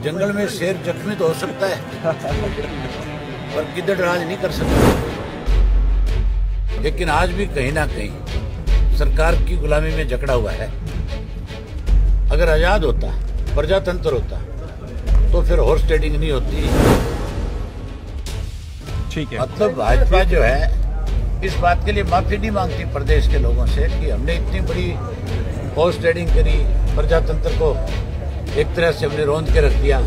जंगल में शेर जख्मी तो हो सकता है पर गिद्दड़ राज नहीं कर सकता। लेकिन आज भी कहीं ना कहीं सरकार की गुलामी में जकड़ा हुआ है। अगर आजाद होता, प्रजातंत्र होता, तो फिर हॉर्स ट्रेडिंग नहीं होती। ठीक है, मतलब भाजपा जो है इस बात के लिए माफी नहीं मांगती प्रदेश के लोगों से कि हमने इतनी बड़ी हॉर्स ट्रेडिंग करी, प्रजातंत्र को एक तरह से हमने रौंद के रख दिया।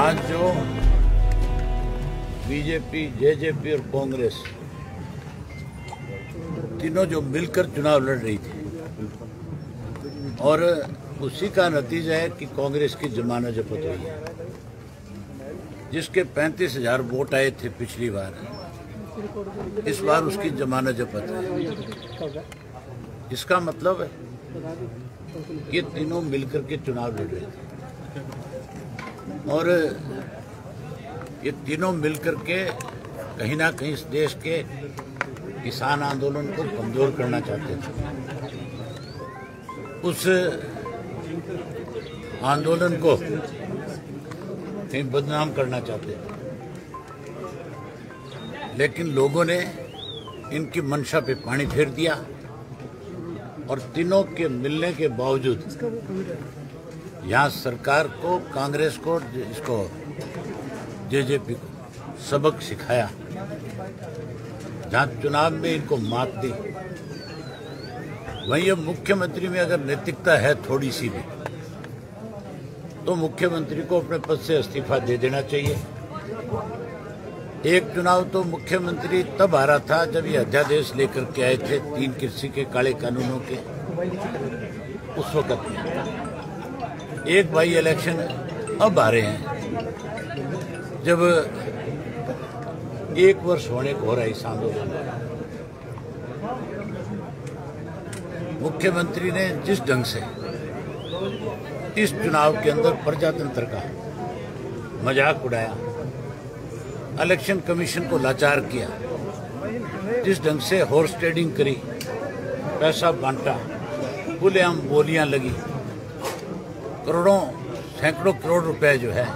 आज जो बीजेपी, जेजेपी और कांग्रेस तीनों जो मिलकर चुनाव लड़ रही थी और उसी का नतीजा है कि कांग्रेस की जमानत जब्त हुई है। जिसके 35,000 वोट आए थे पिछली बार, इस बार उसकी जमानत जब्त है। इसका मतलब है ये तीनों मिलकर के चुनाव लड़ रहे थे और ये तीनों मिलकर के कहीं ना कहीं इस देश के किसान आंदोलन को कमजोर करना चाहते थे। उस आंदोलन को कहीं बदनाम करना चाहते थे, लेकिन लोगों ने इनकी मंशा पे पानी फेर दिया और तीनों के मिलने के बावजूद यहाँ सरकार को, कांग्रेस को, इसको जेजेपी को सबक सिखाया। जहाँ चुनाव में इनको मात दी, वहीं अब मुख्यमंत्री में अगर नैतिकता है थोड़ी सी भी, तो मुख्यमंत्री को अपने पद से इस्तीफा दे देना चाहिए। एक चुनाव तो मुख्यमंत्री तब हारा था जब ये अध्यादेश लेकर के आए थे 3 कृषि के काले कानूनों के। उस वक्त एक बाई इलेक्शन अब आ रहे हैं जब 1 वर्ष होने को हो रहा है इस आंदोलन में। मुख्यमंत्री ने जिस ढंग से इस चुनाव के अंदर प्रजातंत्र का मजाक उड़ाया, इलेक्शन कमीशन को लाचार किया, जिस ढंग से हॉर्स ट्रेडिंग करी, पैसा बांटा, खुलेआम बोलियां लगी, करोड़ों, सैकड़ों करोड़ रुपए जो है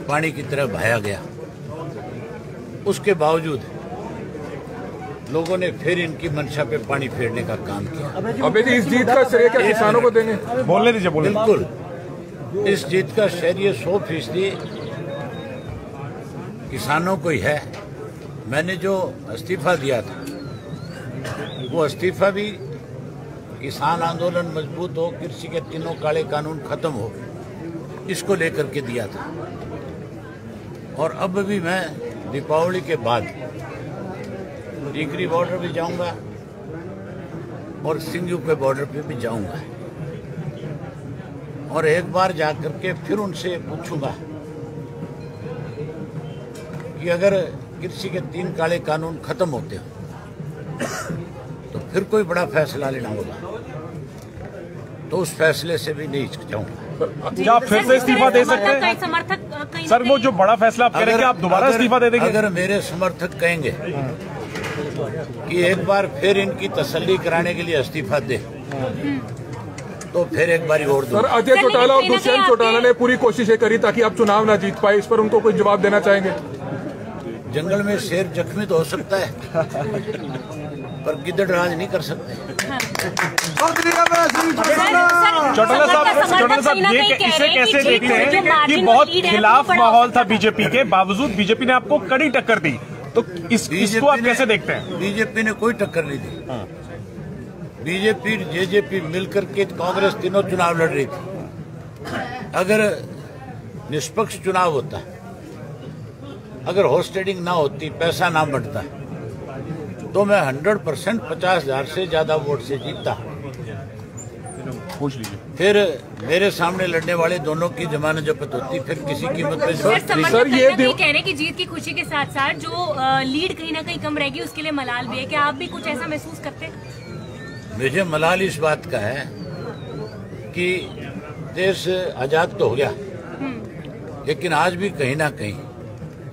पानी की तरह बहाया गया, उसके बावजूद लोगों ने फिर इनकी मंशा पे पानी फेरने का काम किया। अबे इस जीत का श्रेय क्या किसानों को देंगे? बोलने दीजिए। बिल्कुल, इस जीत का श्रेय 100% किसानों को ही है। मैंने जो इस्तीफा दिया था, वो इस्तीफा भी किसान आंदोलन मजबूत हो, कृषि के तीनों काले कानून खत्म हो, इसको लेकर के दिया था। और अब भी मैं दीपावली के बाद टिकरी बॉर्डर भी जाऊंगा और सिंगू के बॉर्डर पे भी जाऊंगा और एक बार जाकर के फिर उनसे पूछूंगा कि अगर कृषि के 3 काले कानून खत्म होते हो तो फिर कोई बड़ा फैसला लेना होगा, तो उस फैसले से भी नहीं हिचकिचाऊंगा। क्या आप फिर से इस्तीफा दे सकते हैं? सर, वो जो बड़ा फैसला आप कह रहे हैं, आप दोबारा इस्तीफा दे देंगे? अगर मेरे समर्थक कहेंगे कि एक बार फिर इनकी तसल्ली कराने के लिए इस्तीफा दे, तो फिर एक बार और दो। सर, अजय चौटाला और दुष्यंत चौटाला ने पूरी कोशिशें करी ताकि आप चुनाव ना जीत पाए, इस पर उनको कोई जवाब देना चाहेंगे? जंगल में शेर जख्मी तो हो सकता है पर गिद्दड़ राज नहीं कर सकते। चौटाला साहब, ये इसे कैसे देखते हैं कि बहुत खिलाफ माहौल था बीजेपी के बावजूद बीजेपी ने आपको कड़ी टक्कर दी, तो इसको आप कैसे देखते हैं? बीजेपी ने कोई टक्कर नहीं दी। बीजेपी, जेजेपी मिलकर के कांग्रेस तीनों चुनाव लड़ रही थी। अगर निष्पक्ष चुनाव होता, अगर हॉर्स ट्रेडिंग ना होती, पैसा ना बढ़ता, तो मैं 100% 50,000 से ज्यादा वोट से जीतता। पूछ लीजिए। फिर मेरे सामने लड़ने वाले दोनों की जमानत जब्त होती, फिर किसी कीमत पे। सर, ये कह रहे हैं कि जीत की खुशी के साथ साथ जो लीड कहीं ना कहीं कम रहेगी उसके लिए मलाल भी है। क्या आप भी कुछ ऐसा महसूस करते हैं? मुझे मलाल इस बात का है कि देश आजाद तो हो गया, लेकिन आज भी कहीं ना कहीं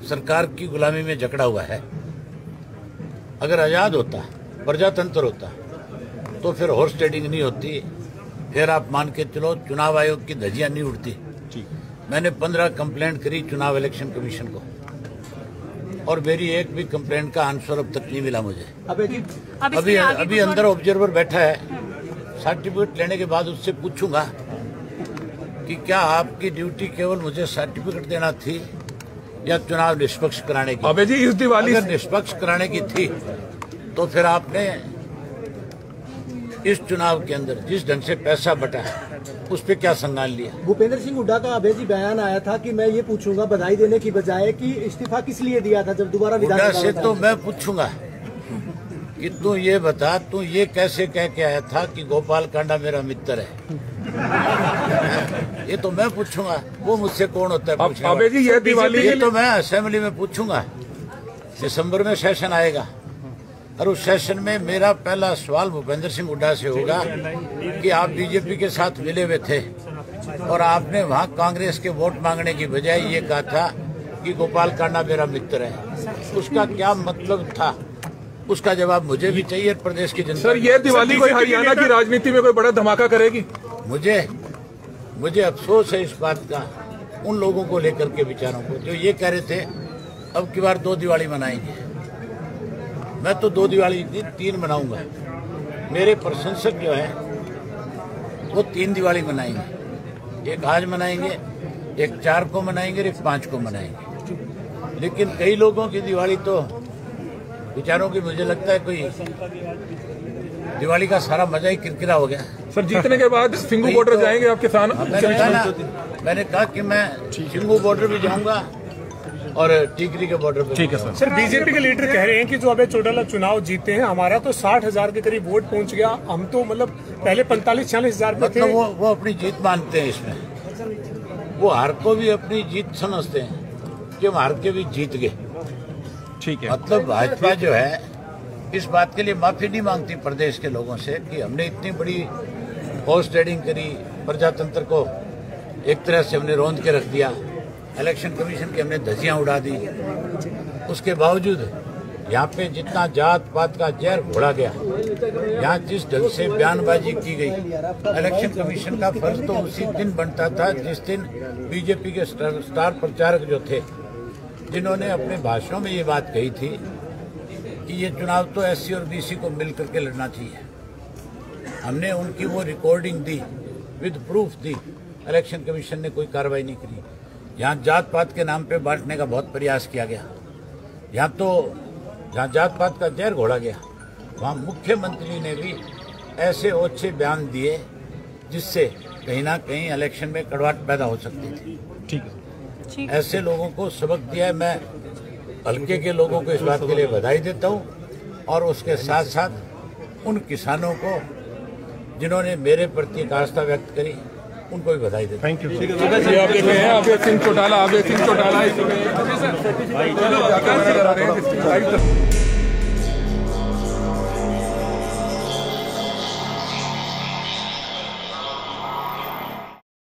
सरकार की गुलामी में जकड़ा हुआ है। अगर आजाद होता, प्रजातंत्र होता, तो फिर हॉर्स ट्रेडिंग नहीं होती, फिर आप मान के चलो चुनाव आयोग की धज्जियां नहीं उड़ती। मैंने 15 कंप्लेंट करी चुनाव इलेक्शन कमीशन को, और मेरी एक भी कंप्लेंट का आंसर अब तक नहीं मिला मुझे। अभी अंदर ऑब्जर्वर बैठा है, सर्टिफिकेट लेने के बाद उससे पूछूंगा कि क्या आपकी ड्यूटी केवल मुझे सर्टिफिकेट देना थी या चुनाव निष्पक्ष कराने की। अबे जी इस दिवाली अगर निष्पक्ष कराने की थी तो फिर आपने इस चुनाव के अंदर जिस ढंग से पैसा बटा उस पे क्या संज्ञान लिया। भूपेंद्र सिंह हुड्डा का अभय जी बयान आया था कि मैं ये पूछूंगा बधाई देने की बजाय कि इस्तीफा किस लिए दिया था जब दोबारा विधानसभा से तो मैं पूछूंगा कि तू ये बता, तू ये कैसे कह के आया था कि गोपाल कांडा मेरा मित्र है। ये तो मैं पूछूंगा, वो मुझसे कौन होता है पूछने वाला? जी ये दिवाली ये तो मैं असेंबली में पूछूंगा। दिसंबर में सेशन आएगा और उस सेशन में मेरा पहला सवाल भूपेंद्र सिंह हुड्डा से होगा कि आप बीजेपी के साथ मिले हुए थे और आपने वहां कांग्रेस के वोट मांगने की बजाय ये कहा था कि गोपाल कांडा मेरा मित्र है। उसका क्या मतलब था? उसका जवाब मुझे भी चाहिए, प्रदेश की जनता। सर ये दिवाली कोई हरियाणा की राजनीति में कोई बड़ा धमाका करेगी? मुझे अफसोस है इस बात का उन लोगों को लेकर के विचारों को जो ये कह रहे थे अब की बार 2 दिवाली मनाएंगे। मैं तो 2 दिवाली 3 मनाऊंगा। मेरे प्रशंसक जो है वो 3 दिवाली मनाएंगे, एक आज मनाएंगे, एक 4 को मनाएंगे, एक 5 को मनाएंगे। लेकिन कई लोगों की दिवाली तो विचारों की मुझे लगता है कोई दिवाली का सारा मजा ही किरकिरा हो गया। सर जीतने के बाद सिंगू बॉर्डर जाएंगे आप किसान? मैंने कहा कि मैं सिंगू बॉर्डर भी जाऊंगा और टीकरी के बॉर्डर पर। ठीक है सर। सर बीजेपी के लीडर कह रहे हैं कि जो अभय चौटाला चुनाव जीते हैं, हमारा तो 60,000 के करीब वोट पहुंच गया। हम तो मतलब पहले 45-46,000 में थे। वो अपनी जीत मानते हैं इसमें। वो हार को भी अपनी जीत समझते हैं कि हम हार के भी जीत गए। ठीक है। मतलब भाजपा जो है इस बात के लिए माफी नहीं मांगती प्रदेश के लोगों से कि हमने इतनी बड़ी हॉर्स ट्रेडिंग करी, प्रजातंत्र को एक तरह से हमने रौंद के रख दिया, इलेक्शन कमीशन की हमने धज्जियां उड़ा दी। उसके बावजूद यहाँ पे जितना जात पात का जहर घोड़ा गया, यहाँ जिस ढंग से बयानबाजी की गई, इलेक्शन कमीशन का फर्ज तो उसी दिन बनता था जिस दिन बीजेपी के स्टार प्रचारक जो थे जिन्होंने अपने भाषणों में ये बात कही थी कि ये चुनाव तो एससी और बीसी को मिलकर के लड़ना चाहिए। हमने उनकी वो recording the, with proof the. Election commission ने कोई कार्रवाई नहीं करी। यहाँ जात पात के नाम पे बांटने का बहुत प्रयास किया गया। यहाँ तो जहाँ जात पात का जहर घोड़ा गया, वहाँ मुख्यमंत्री ने भी ऐसे ओछे बयान दिए जिससे कहीं ना कहीं इलेक्शन में कड़वाहट पैदा हो सकती थी। ठीक है। ऐसे लोगों को सबक दिया है। मैं हल्के के लोगों को इस बात के लिए बधाई देता हूँ और उसके साथ साथ उन किसानों को जिन्होंने मेरे प्रति एक आस्था व्यक्त करी उनको भी बधाई देता हूँ। Thank you. आप देख रहे हैं अभय सिंह चौटाला